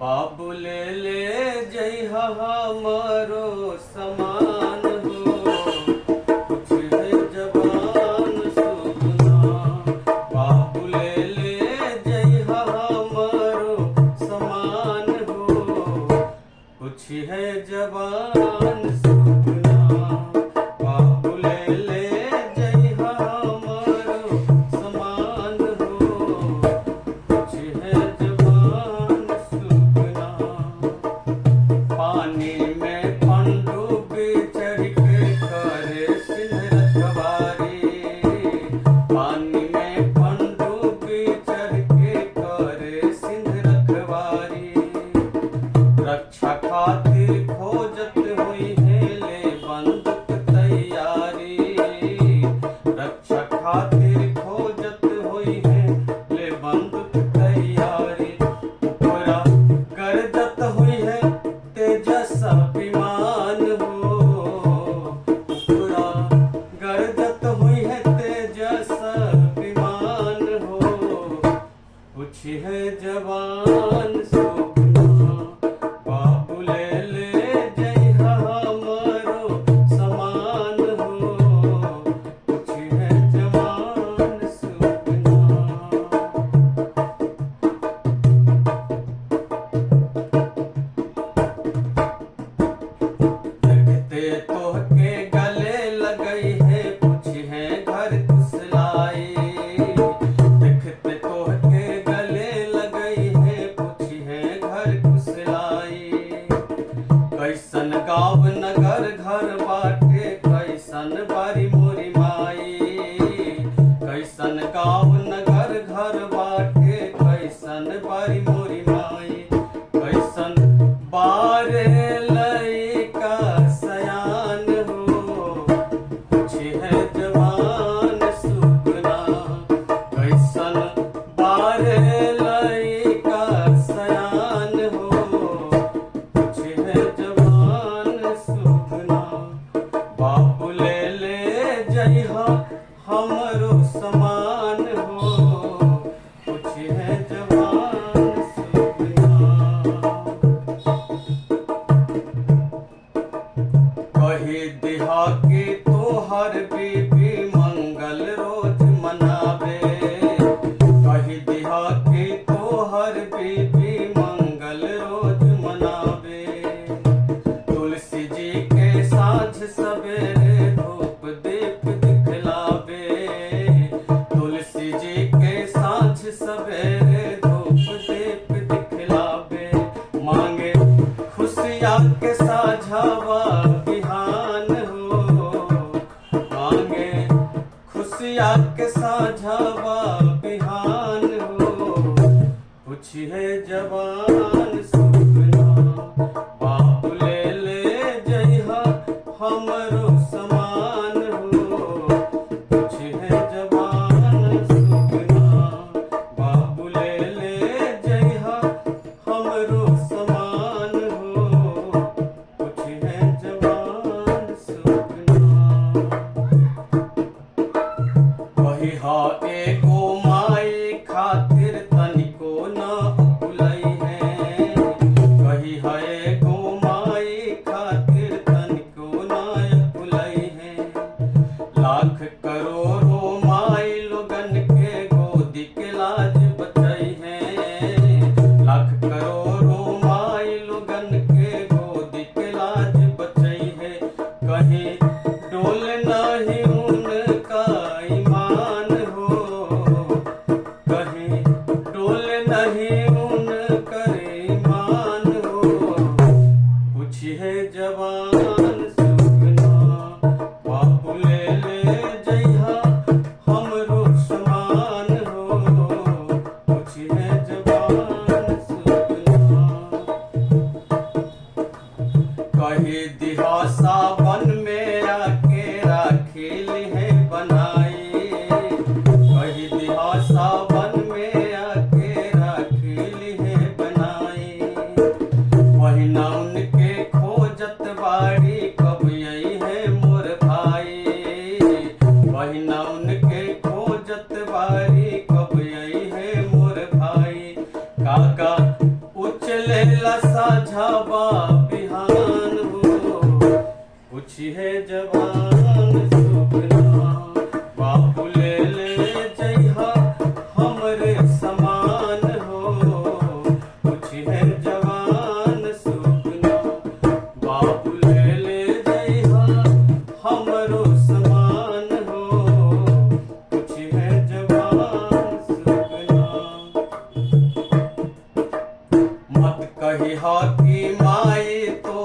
बाबू ले जइहा हमरो समान हो, कुछ है जवान सुगना। बाबू ले जइहा हमरो समान हो, कुछ है जवान सुगना। बाबू ले जइहा हमरो समान हो, कुछ है जवान सुगना। पानी में पनडुब्बी चढ़ के करे सिंह रखवारी। पानी में पनडुब्बी चढ़ के करे सिंह रखवारी। रक्षा खातिर खोजत हुई है ले बंदूक तैयारी। रक्षा खातिर खोजत हुई है ले बंदूक तैयारी। ऊपरा गरजत हुई है तेजस विमान हो, ऊपरा गरजत हुई है तेजस विमान हो, कुछ है जवान सुगना। बाबू ले जइहा हमरो समान हो, कुछ है जवान सुगना। देखते तोहके गले लगई है कुछ है घर कुसलाई। देखते तोहके गले लगई है कुछ है घर कुसलाई। कैसन गाँव नगर घर बाटे कैसन बारी मोरी माई। कैसन गाँव नगर घर बाटे कैसन बारी मोरी माई। कैसन बारे लइका सयान हो, कुछ है जवान सुगना। कैसन बारे लइका सयान हो, कुछ है जवान सुगना। बाबू ले जइहा हमरो समान हो, कुछ है जवान सुगना। कही दिहा के तोहर बीबी मंगल रोज मनावे। कही दिहा के तोहर बीबी मंगल रोज मनावे। तुलसी जी के साँझ सवेरे धूप दीप दिखलावे। तुलसी जी के साँझ सवेरे धूप दीप दिखलावे। मांगे खुशियाँ के साझावा बिहान हो, मांगे खुशियाँ के साझावा बिहान हो, कुछ है जवान सुगना। बाबू ले जइहा हमरो समान हो, कुछ है जवान सुगना। बाबू ले जइहा हमरो समान हो, कुछ है जवान सुगना। वही हा एगो माई खातिर तनिको न उकुलई है। वही हा एगो माई खातिर तनिको न उकुलई है। लाख करोड़ों माई लोगन के गोदी के लाज बचई है। लाख करोड़ों माई लोगन के गोदी के लाज बचई है। कहीं डोल नहीं उनका ईमान हो, कहीं डोल नहीं उनका ईमान हो, कुछ है जवान सुगना। बाबू ले जइहा हमरो समान हो, कुछ है जवान सुगना। कही दिहा सावन में आके राखिल है बनाई। कही दिहा सावन में आके राखिल है बनाई। वही ना उनके खोजत बाड़ी कब यही है मोर भाई। वही ना उनके खोजत बाड़ी कब यही है मोर भाई। काका उछले करेला साझाबा बिहान हो, पूछी है जवान सुगना, बाबू ले जइहा हमरे समान हो, पूछी है जवान सुगना, बाबू ले जइहा हमरो समान हो, पूछी है जवान सुगना। मत कहिहा कि माई तो